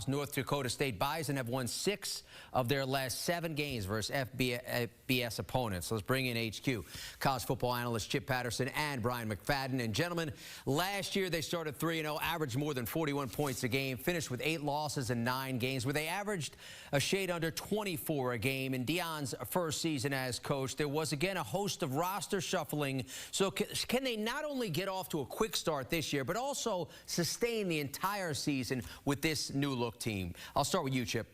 Kyle's North Dakota State Bison have won 6 of their last 7 games versus FBS opponents. So let's bring in HQ. College football analyst Chip Patterson and Brian McFadden. And gentlemen, last year they started 3-0, averaged more than 41 points a game, finished with 8 losses in 9 games, where they averaged a shade under 24 a game. In Deion's first season as coach, there was again a host of roster shuffling. So can they not only get off to a quick start this year, but also sustain the entire season with this new look team? I'll start with you, Chip.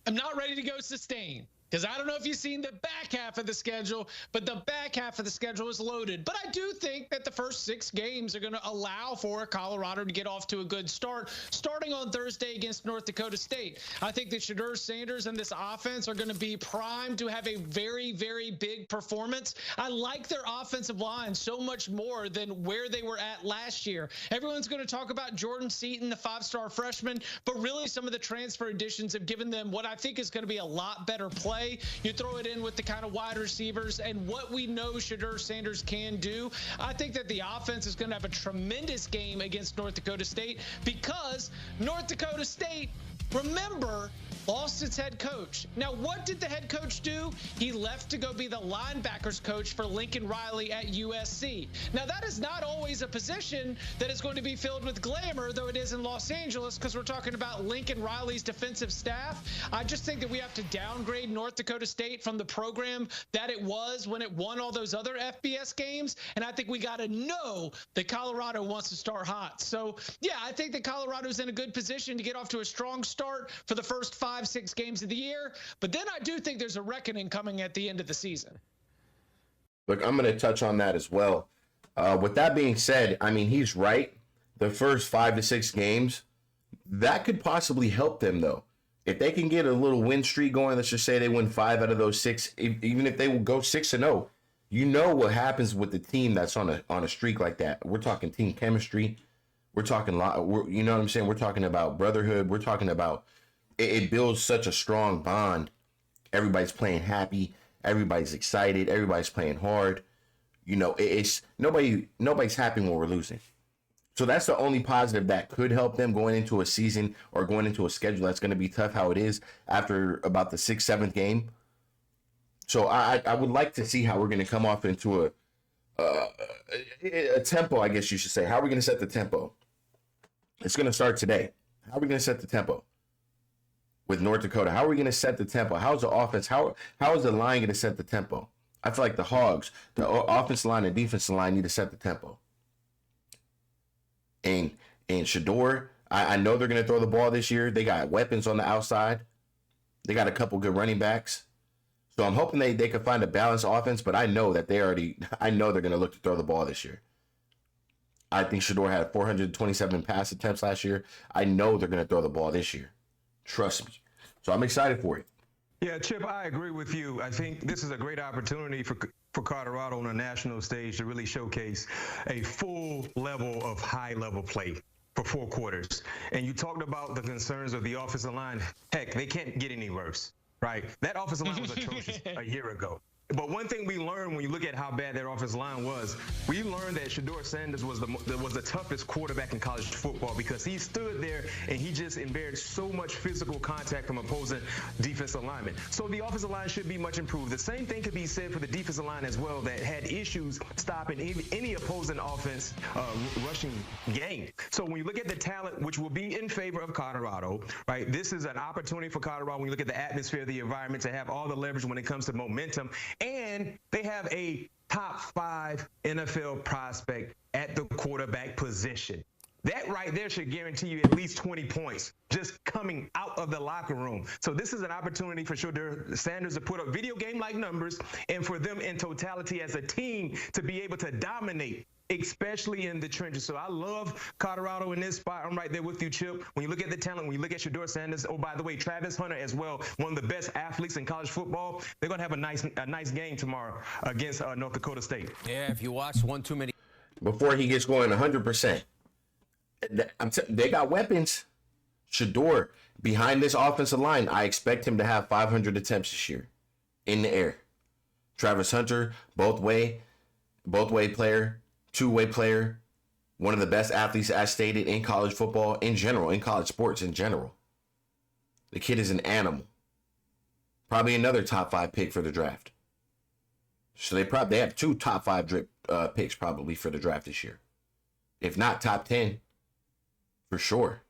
I'm not ready to go sustain, because I don't know if you've seen the back half of the schedule, but the back half of the schedule is loaded. But I do think that the first 6 games are going to allow for Colorado to get off to a good start, starting on Thursday against North Dakota State. I think that Shedeur Sanders and this offense are going to be primed to have a very, very big performance. I like their offensive line so much more than where they were at last year. Everyone's going to talk about Jordan Seaton, the 5-star freshman, but really some of the transfer additions have given them what I think is going to be a lot better play. You throw it in with the kind of wide receivers and what we know Shedeur Sanders can do. I think that the offense is going to have a tremendous game against North Dakota State, because North Dakota State, remember, lost its head coach. Now, what did the head coach do? He left to go be the linebackers coach for Lincoln Riley at USC. Now, that is not always a position that is going to be filled with glamour, though it is in Los Angeles, because we're talking about Lincoln Riley's defensive staff. I just think that we have to downgrade North Dakota State from the program that it was when it won all those other FBS games, and I think we got to know that Colorado wants to start hot. So, yeah, I think that Colorado's in a good position to get off to a strong start for the first 5-6 games of the year, but then I do think there's a reckoning coming at the end of the season. Look, I'm going to touch on that as well. With that being said, I mean, he's right. The first 5 to 6 games, that could possibly help them, though. If they can get a little win streak going, let's just say they win 5 out of those 6, even if they will go 6-0, you know what happens with the team that's on a streak like that. We're talking team chemistry. We're talking, you know what I'm saying? We're talking about brotherhood. We're talking about it builds such a strong bond. Everybody's playing happy. Everybody's excited. Everybody's playing hard. You know, it's nobody's happy when we're losing. So that's the only positive that could help them going into a season or going into a schedule that's going to be tough, how it is after about the 6th, 7th game. So I would like to see how we're going to come off into a tempo, I guess you should say. How are we going to set the tempo? It's going to start today. How are we going to set the tempo with North Dakota? How are we going to set the tempo? How's the offense? How is the line going to set the tempo? I feel like the Hogs, the offensive line and defensive line need to set the tempo. And Shedeur, I know they're going to throw the ball this year. They got weapons on the outside. They got a couple good running backs. So I'm hoping they can find a balanced offense, but I know that I know they're going to look to throw the ball this year. I think Shedeur had 427 pass attempts last year. I know they're going to throw the ball this year. Trust me. So I'm excited for it. Yeah, Chip, I agree with you. I think this is a great opportunity for Colorado on a national stage to really showcase a full level of high-level play for 4 quarters. And you talked about the concerns of the offensive line. Heck, they can't get any worse, right? That offensive line was atrocious a year ago. But one thing we learned when you look at how bad their offensive line was, we learned that Shedeur Sanders was the toughest quarterback in college football, because he stood there and he just embarrassed so much physical contact from opposing defensive linemen. So the offensive line should be much improved. The same thing could be said for the defensive line as well, that had issues stopping any opposing offense rushing game. So when you look at the talent, which will be in favor of Colorado, right, this is an opportunity for Colorado when you look at the atmosphere, the environment, to have all the leverage when it comes to momentum. And they have a top 5 NFL prospect at the quarterback position. That right there should guarantee you at least 20 points just coming out of the locker room. So this is an opportunity for Shedeur Sanders to put up video game-like numbers, and for them in totality as a team to be able to dominate, especially in the trenches. So I love Colorado in this spot. I'm right there with you, Chip. When you look at the talent, when you look at Shedeur Sanders, oh, by the way, Travis Hunter as well, one of the best athletes in college football. They're going to have a nice game tomorrow against North Dakota State. Yeah, if you watch one too many. Before he gets going 100%, they got weapons. Shedeur, behind this offensive line, I expect him to have 500 attempts this year in the air. Travis Hunter, both way player, 2-way player, One of the best athletes, as stated, in college football in general, in college sports in general. The kid is an animal. Probably another top 5 pick for the draft. So they have 2 top 5 picks probably for the draft this year. If not top 10, for sure.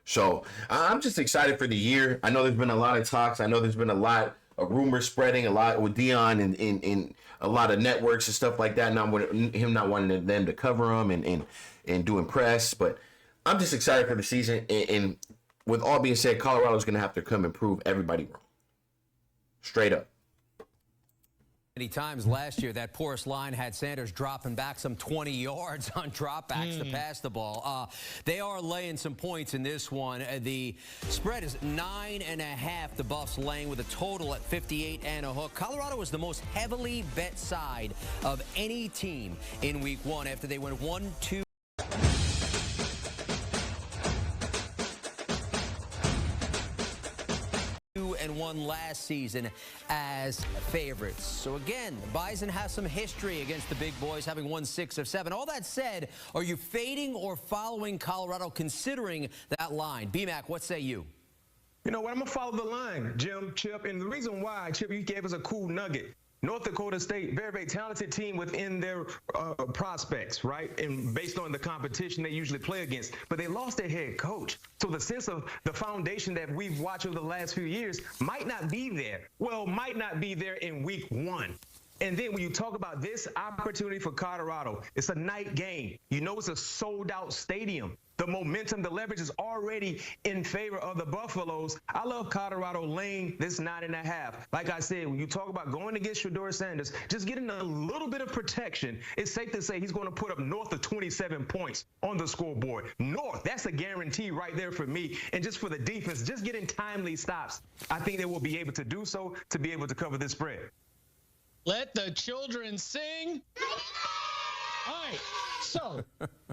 So I'm just excited for the year. I know there's been a lot of talks. I know there's been a lot of rumors spreading, a lot with Dion and a lot of networks and stuff like that. Him not wanting them to cover him and doing press. But I'm just excited for the season. And with all being said, Colorado's going to have to come and prove everybody wrong. Straight up. Many times last year, that porous line had Sanders dropping back some 20 yards on dropbacks to pass the ball. They are laying some points in this one. The spread is 9.5. The Buffs laying with a total at 58 and a hook. Colorado was the most heavily bet side of any team in week 1 after they went 1-2. And won last season as favorites. So again, the Bison has some history against the big boys, having won 6 of 7. All that said, are you fading or following Colorado considering that line? BMAC, what say you? You know what? I'm going to follow the line, Jim, Chip. And the reason why, Chip, you gave us a cool nugget. North Dakota State, very, very talented team within their prospects, right? And based on the competition they usually play against. But they lost their head coach. So the sense of the foundation that we've watched over the last few years might not be there. Well, might not be there in week 1. And then when you talk about this opportunity for Colorado, it's a night game. You know it's a sold-out stadium. The momentum, the leverage is already in favor of the Buffaloes. I love Colorado laying this 9.5. Like I said, when you talk about going against Shedeur Sanders, just getting a little bit of protection, it's safe to say he's going to put up north of 27 points on the scoreboard. North, that's a guarantee right there for me. And just for the defense, just getting timely stops, I think they will be able to do so to be able to cover this spread. Let the children sing. All right. So,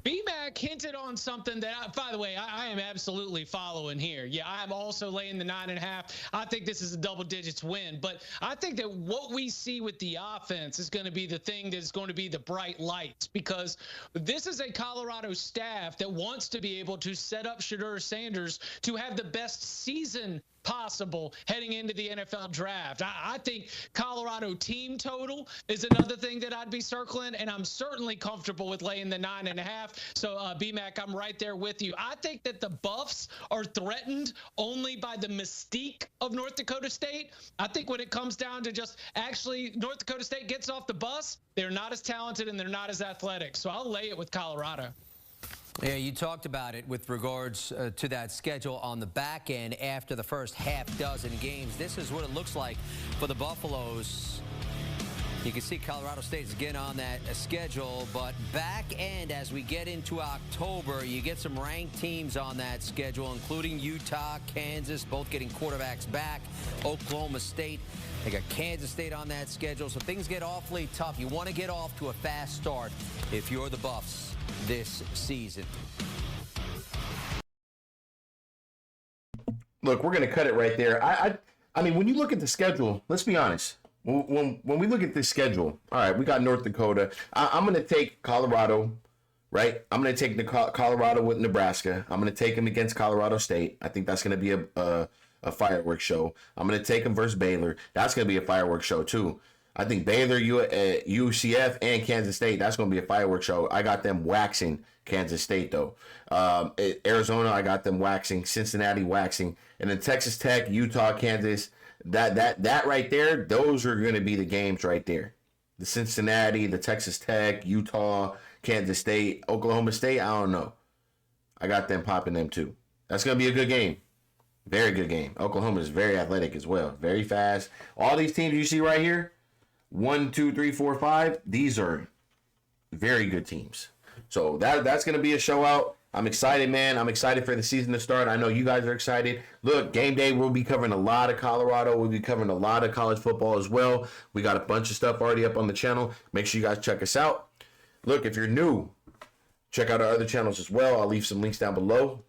BMAC hinted on something that, by the way, I am absolutely following here. Yeah, I'm also laying the 9.5. I think this is a double digits win. But I think that what we see with the offense is going to be the thing that's going to be the bright lights, because this is a Colorado staff that wants to be able to set up Shedeur Sanders to have the best season possible heading into the NFL draft. I think Colorado team total is another thing that I'd be circling, and I'm certainly comfortable with laying the 9.5. So BMAC, I'm right there with you. I think that the Buffs are threatened only by the mystique of North Dakota State. I think when it comes down to just actually North Dakota State gets off the bus, they're not as talented and they're not as athletic. So I'll lay it with Colorado. Yeah, you talked about it with regards to that schedule on the back end after the first half dozen games. This is what it looks like for the Buffaloes. You can see Colorado State's again on that schedule, but back end as we get into October, you get some ranked teams on that schedule, including Utah, Kansas, both getting quarterbacks back, Oklahoma State. They got Kansas State on that schedule, so things get awfully tough. You want to get off to a fast start if you're the Buffs this season. Look, we're going to cut it right there. I mean, when you look at the schedule, let's be honest. When we look at this schedule, all right, we got North Dakota. I'm going to take Colorado, right? I'm going to take Colorado with Nebraska. I'm going to take them against Colorado State. I think that's going to be a fireworks show. I'm going to take them versus Baylor. That's going to be a fireworks show too. I think Baylor, UCF, and Kansas State, that's going to be a fireworks show. I got them waxing Kansas State, though. Arizona, I got them waxing. Cincinnati waxing. And then Texas Tech, Utah, Kansas, that right there, those are going to be the games right there. The Cincinnati, the Texas Tech, Utah, Kansas State, Oklahoma State, I don't know. I got them popping them too. That's going to be a good game. Very good game. Oklahoma is very athletic as well. Very fast. All these teams you see right here, 1, 2, 3, 4, 5, these are very good teams. So that's going to be a show out. I'm excited, man. I'm excited for the season to start. I know you guys are excited. Look, game day, we'll be covering a lot of Colorado. We'll be covering a lot of college football as well. We got a bunch of stuff already up on the channel. Make sure you guys check us out. Look, if you're new, check out our other channels as well. I'll leave some links down below.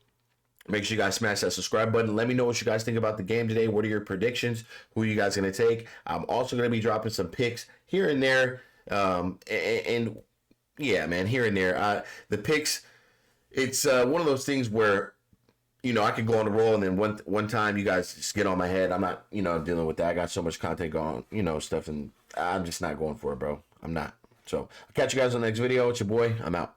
Make sure you guys smash that subscribe button. Let me know what you guys think about the game today. What are your predictions? Who are you guys going to take? I'm also going to be dropping some picks here and there. And Yeah, man, here and there. The picks, it's one of those things where, I could go on the roll, and then one time you guys just get on my head. I'm not, dealing with that. I got so much content going, stuff, and I'm just not going for it, bro. I'm not. So I'll catch you guys on the next video. It's your boy. I'm out.